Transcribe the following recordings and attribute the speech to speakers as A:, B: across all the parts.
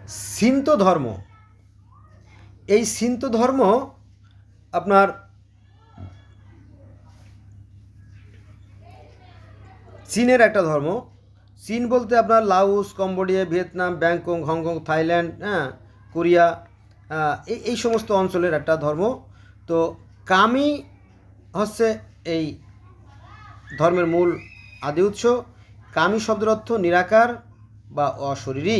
A: Shinto ধর্ম, এই Shinto ধর্ম আপনার চীনের একটা ধর্ম। চীন বলতে আপনার Laos, Cambodia, Vietnam, Bangkok, Hong Kong, Thailand, Korea, এই সমস্ত অঞ্চলের একটা ধর্ম। তো কামি হচ্ছে এই ধর্মের মূল আদি উৎস। কামি শব্দের অর্থ নিরাকার বা অশরীরী,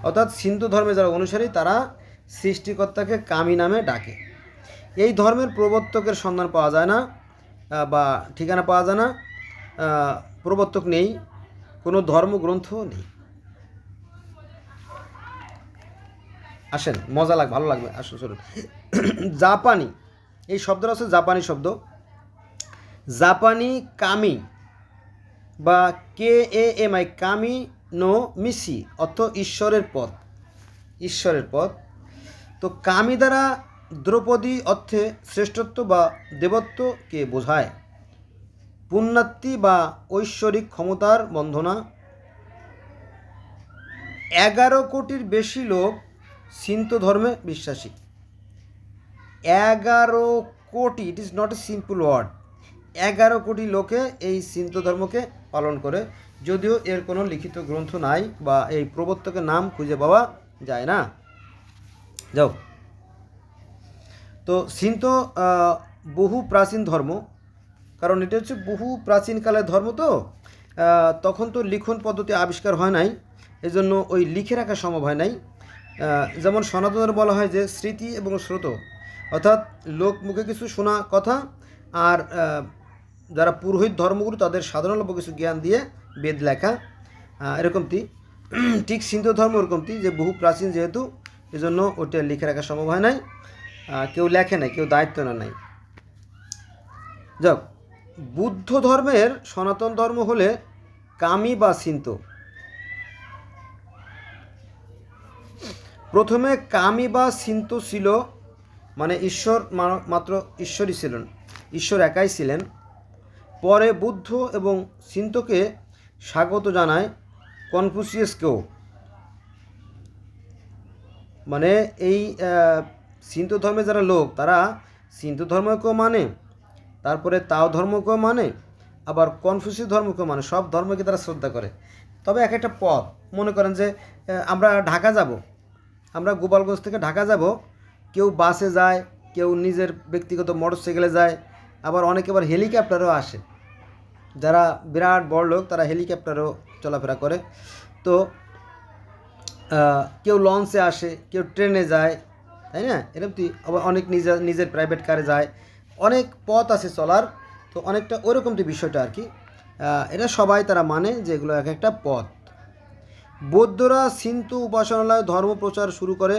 A: অর্থাৎ সিন্ধু ধর্মের যারা অনুসারী তারা সৃষ্টিকর্তাকে কামি নামে ডাকে। এই ধর্মের প্রবর্তকের সন্ধান পাওয়া যায় না বা ঠিকানা পাওয়া যায় না, প্রবর্তক নেই, কোনো ধর্মগ্রন্থ নেই। আসেন, মজা লাগবে, ভালো লাগবে, আসুন চলুন। জাপানি, এই শব্দটা হচ্ছে জাপানি শব্দ। জাপানি কামি বা KAMI, কামি নো মিসি, অর্থ ঈশ্বরের পথ, ঈশ্বরের পথ। তো কামি দ্বারা দ্রৌপদী অর্থে শ্রেষ্ঠত্ব বা দেবত্বকে বোঝায়। পুণ্যার্থী বা ঐশ্বরিক ক্ষমতার বন্ধনা। 11 কোটির বেশি লোক শিন্তো ধর্মে বিশ্বাসী। 11 কোটি, it is not a simple word. 11 কোটি লোকে এই শিন্তো ধর্মকে পালন করে, যদিও এর কোনো লিখিত গ্রন্থ নাই বা এই প্রবর্তকের নাম খুঁজে পাওয়া যায় না। যাও, তো শিন্তো বহু প্রাচীন ধর্ম, কারণ এটা হচ্ছে বহু প্রাচীনকালের ধর্ম। তো তখন তো লিখন পদ্ধতি আবিষ্কার হয় নাই, এজন্য ওই লিখে রাখা সম্ভব হয় নাই। যেমন সনাতনের বলা হয় যে স্মৃতি এবং স্রোত, অর্থাৎ লোক মুখে কিছু শোনা কথা আর যারা পুরোহিত ধর্মগুরু তাদের সাধারণ অল্প কিছু জ্ঞান দিয়ে বেদ লেখা, এরকমটি। ঠিক সিন্ধু ধর্ম এরকমটি, যে বহু প্রাচীন যেহেতু, এজন্য ওটা লিখে রাখা সম্ভব হয় নাই, কেউ লেখে নাই, কেউ দায়িত্ব না নাই। যাক, বুদ্ধ ধর্মের সনাতন ধর্ম হলে কামি বা শিন্তো। প্রথমে কামি বা শিন্তো ছিল, মানে ঈশ্বর মাত্র ঈশ্বরই ছিলেন, ঈশ্বর একাই ছিলেন। পরে বুদ্ধ এবং শিন্তোকে স্বাগত জানায় কনফুসিয়াসকেও। মানে এই শিন্তো ধর্মে যারা লোক তারা শিন্তো ধর্মকেও মানে, তারপরে তাও ধর্মকেও মানে, আবার কনফুসিয়াস ধর্মকেও মানে, সব ধর্মকে তারা শ্রদ্ধা করে। তবে এক একটা পথ, মনে করেন যে আমরা ঢাকা যাব, আমরা গোপালগঞ্জ থেকে ঢাকা যাব, কেউ বাসে যায়, কেউ নিজের ব্যক্তিগত মোটরসাইকেলে যায়, আবার অনেকে আবার হেলিকপ্টারও আসে। যারা বিরাট বড় লোক তারা হেলিকপ্টারও চলাফেরা করে। তো কেউ লঞ্চে আসে, কেউ ট্রেনে যায়, তাই না? এরকম আবার অনেক নিজের প্রাইভেট কারে যায়, অনেক পথ আছে চলার। তো অনেকটা ওরকমটি বিষয়টা আর কি। এটা সবাই তারা মানে যে এগুলো এক একটা পথ। বৌদ্ধরা শিন্তো উপাসনালয় ধর্ম প্রচার শুরু করে।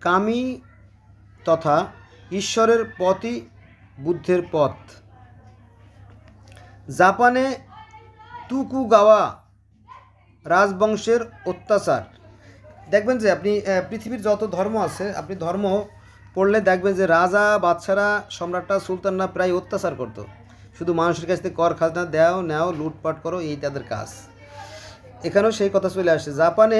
A: কামি তথা ঈশ্বরের পথই বুদ্ধের পথ। জাপানে তোকুগাওয়া রাজবংশের অত্যাচার। দেখবেন যে আপনি পৃথিবীর যত ধর্ম আছে, আপনি ধর্ম পড়লে দেখবেন যে রাজা, বাদশারা, সম্রাটরা, সুলতানরা প্রায় অত্যাচার করতো। শুধু মানুষের কাছ থেকে কর খাজনা দেও নেও, লুটপাট করো, এই তাদের কাজ। এখানেও সেই কথা চলে আসে। জাপানে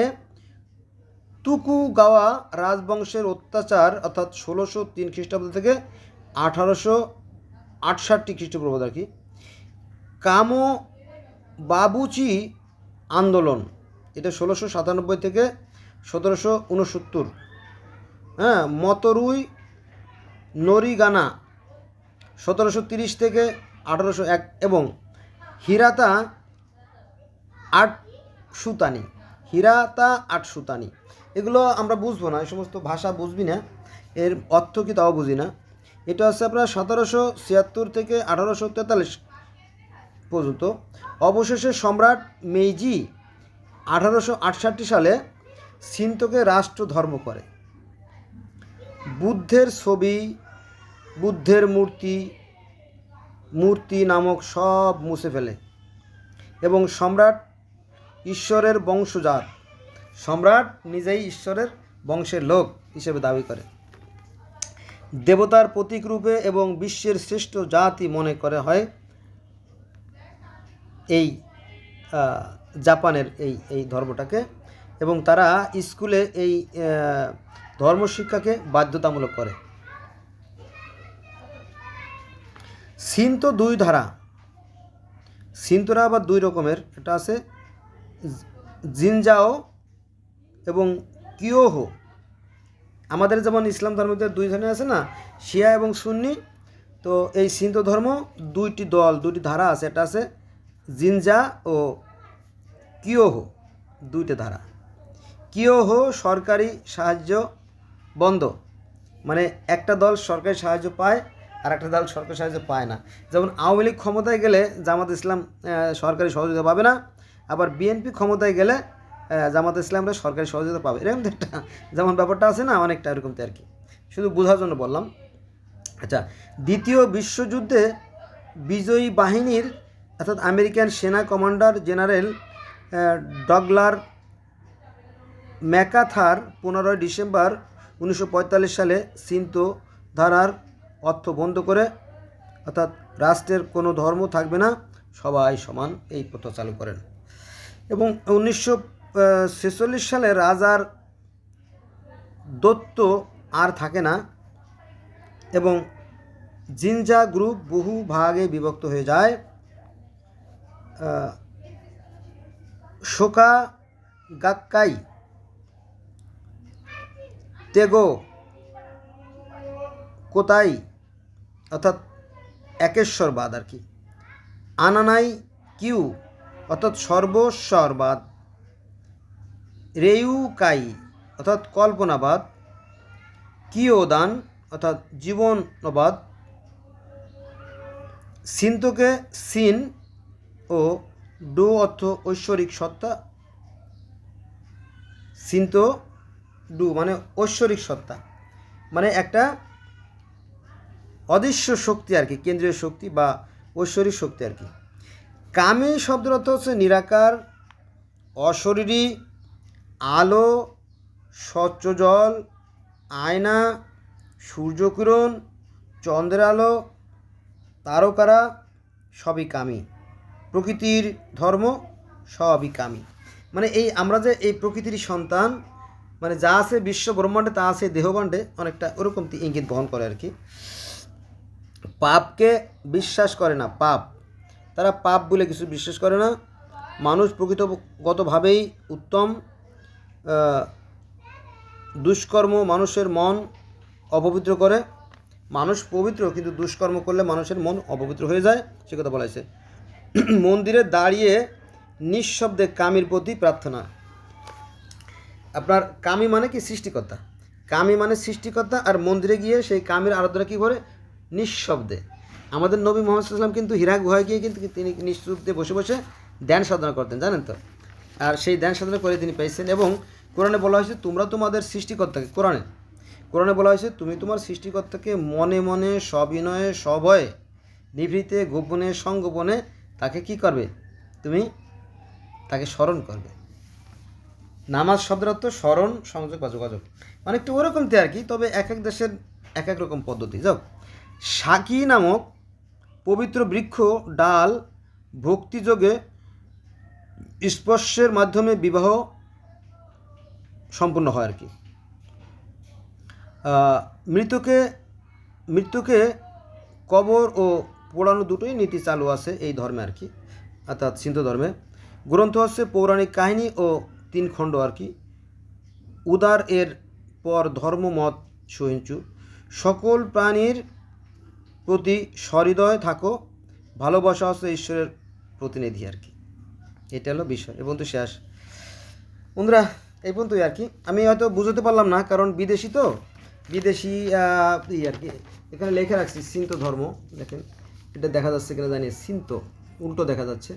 A: তোকুগাওয়া রাজবংশের অত্যাচার, অর্থাৎ 1603 খ্রিস্টাব্দ থেকে 1868 খ্রিস্টপূর্বাব্দ আর কি। কামো বাবুচি আন্দোলন, এটা 1697 থেকে 1769। মতরুই নরিগানা 1730 থেকে 1801, এবং হিরাতা আট সুতানি। এগুলো আমরা বুঝবো না, এই সমস্ত ভাষা বুঝবি না, এর অর্থ কি তাও বুঝি না। এটা হচ্ছে আপনার 1776 থেকে 1843 পর্যন্ত। অবশেষে সম্রাট মেইজি 1868 সালে শিন্তোকে রাষ্ট্র ধর্ম করে। বুদ্ধের ছবি, বুদ্ধের মূর্তি নামক সব মুছে ফেলে, এবং সম্রাট ঈশ্বরের বংশজাত, সম্রাট নিজেই ঈশ্বরের বংশের লোক হিসেবে দাবি করে। দেবতার প্রতীক রূপে এবং বিশ্বের শ্রেষ্ঠ জাতি মনে করে হয় এই জাপানের এই ধর্মটাকে। এবং তারা স্কুলে এই ধর্মশিক্ষাকে বাধ্যতামূলক করে। সিন্তো দুই ধারা, সিন্তোরা আবার দুই রকমের, এটা আছে জিনজাও এবং কিয়োহো। আমাদের যেমন ইসলাম ধর্মতে দুই ধরনের আছে না, শিয়া এবং সুন্নি, তো এই সিন্ত ধর্ম দুইটি দল, দুইটি ধারা আছে, এটা আছে জিনজা ও কিয়োহো, দুইটি ধারা। কিয়োহো সরকারি সাহায্য বন্ধ, মানে একটা দল সরকারি সাহায্য পায় আর একটা দল সরকারি সাহায্য পায় না। যেমন আওয়ামী লীগ ক্ষমতায় গেলে জামাত ইসলাম সরকারি সহযোগিতা পাবে না, আবার বিএনপি ক্ষমতায় গেলে জামাত ইসলামরা সরকারি সহযোগিতা পাবে, এরকম একটা যেমন ব্যাপারটা আছে না, অনেকটা এরকমতে আর কি, শুধু বোঝার জন্য বললাম। আচ্ছা, দ্বিতীয় বিশ্বযুদ্ধে বিজয়ী বাহিনীর অর্থাৎ আমেরিকান সেনা কমান্ডার জেনারেল ডগলার ম্যাকাথার 15 ডিসেম্বর 1945 সালে সিন্তো ধারার অর্থ বন্ধ করে, অর্থাৎ রাষ্ট্রের কোনো ধর্ম থাকবে না, সবাই সমান, এই প্রথা চালু করেন। এবং 1946 সালে রাজার দত্ত আর থাকে না এবং জিনজা গ্রুপ বহু ভাগে বিভক্ত হয়ে যায়। শোকা গাক্কাই, তেগো, কোতাই অর্থাৎ একেশ্বরবাদ আর কি, আনানাই কিউ অর্থাৎ সর্বস্বরবাদ, রেয়ুকাই অর্থাৎ কল্পনাবাদ, কিয়োদান অর্থাৎ জীবনবাদ। সিন্তোকে সিন ও ডো অর্থ ঐশ্বরিক সত্তা, সিন্ত ডু মানে ঐশ্বরিক সত্তা, মানে একটা অদৃশ্য শক্তি আর কি, কেন্দ্রীয় শক্তি বা ঐশ্বরিক শক্তি আর কি। কামি শব্দের অর্থ হচ্ছে নিরাকার, অশরীরী, আলো, স্বচ্ছ জল, আয়না, সূর্যকিরণ, চন্দ্রের আলো, তারকারা সবই কামি। প্রকৃতির ধর্ম সবই কামি, মানে এই আমরা যে এই প্রকৃতির সন্তান, মানে যা আছে বিশ্ব ব্রহ্মাণ্ডে তা আছে দেহবাণ্ডে, অনেকটা ওরকম ইঙ্গিত বহন করে আর কি। পাপকে বিশ্বাস করে না, পাপ, তারা পাপ বলে কিছু বিশ্বাস করে না। মানুষ প্রকৃতিগতভাবেই উত্তম, দুষ্কর্ম মানুষের মন অপবিত্র করে। মানুষ পবিত্র, কিন্তু দুষ্কর্ম করলে মানুষের মন অপবিত্র হয়ে যায়, সে কথা বলা হয়েছে। মন্দিরে দাঁড়িয়ে নিঃশব্দে কামির প্রতি প্রার্থনা। আপনার কামি মানে কি? সৃষ্টিকর্তা, কামি মানে সৃষ্টিকর্তা, আর মন্দিরে গিয়ে সেই কামির আরাধনা কী করে? নিঃশব্দে। আমাদের নবী মুহাম্মদ সাল্লাল্লাহু আলাইহি ওয়াসাল্লাম কিন্তু হিরা গুহায় গিয়ে কিন্তু তিনি নিঃশব্দে বসে বসে ধ্যান সাধনা করতেন, জানেন তো, আর সেই ধ্যান সাধনা করে তিনি পেয়েছেন। এবং কোরআনে বলা হয়েছে তোমরা তোমাদের সৃষ্টিকর্তাকে, কোরআনে বলা হয়েছে তুমি তোমার সৃষ্টিকর্তাকে মনে মনে সবিনয়ে সভয়ে নিভৃতে গোপনে সংগোপনে তাকে কি করবে? তুমি তাকে স্মরণ করবে। নামাজ শব্দের অর্থ স্মরণ, সংযোগ বা যোগাযোগ, অনেকটা ওরকমতে আর কি, তবে এক এক দেশের এক এক রকম পদ্ধতি। যাও, সাকি নামক পবিত্র বৃক্ষ ডাল ভক্তিযোগে স্পর্শের মাধ্যমে বিবাহ সম্পূর্ণ হয় আর কি। মৃত্যুকে কবর ও পোড়ানো দুটোই নীতি চালু আছে এই ধর্মে আর কি, অর্থাৎ সিন্ত ধর্মে। গ্রন্থ হচ্ছে পৌরাণিক কাহিনী ও 3 খণ্ড আর কি। উদার এর পর ধর্মমত সহিঞ্চু, সকল প্রাণীর প্রতি সহৃদয় থাকো, ভালোবাসা হচ্ছে ঈশ্বরের প্রতিনিধি আর কি। এটা হলো বিষয়। এবং তো শেষ বন্ধুরা, এই পর্যন্তই আর কি। আমি হয়তো বুঝতে পারলাম না, কারণ বিদেশি তো, বিদেশি আর কি। এখানে লেখা রাখছি সিন্ত ধর্ম, দেখেন এটা দেখা যাচ্ছে কিনা জানি, সিন্ত উল্টো দেখা যাচ্ছে।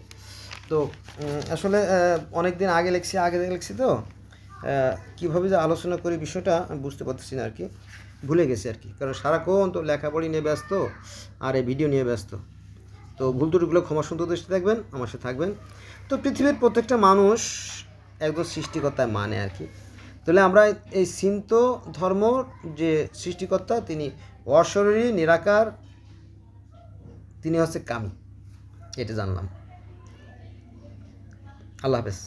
A: তো আসলে অনেক দিন আগে লিখছি তো, কীভাবে যে আলোচনা করি বিষয়টা আমি বুঝতে পারতেছি না আর কি, ভুলে গেছি আর কি, কারণ সারাক্ষণ তো লেখাপড়ি নিয়ে ব্যস্ত আর এই ভিডিও নিয়ে ব্যস্ত। তো ভুল ত্রুটিগুলো ক্ষমা সুন্দর দৃষ্টি দেখবেন, আমার সাথে থাকবেন। তো পৃথিবীর প্রত্যেকটা মানুষ একজন সৃষ্টিকর্তায় মানে আর কি। তাহলে আমরা এই সিন্ত ধর্ম যে সৃষ্টিকর্তা তিনি অশরীরী, নিরাকার, তিনি হচ্ছে কামি, এটা জানলাম। আল্লাহ হাফেজ।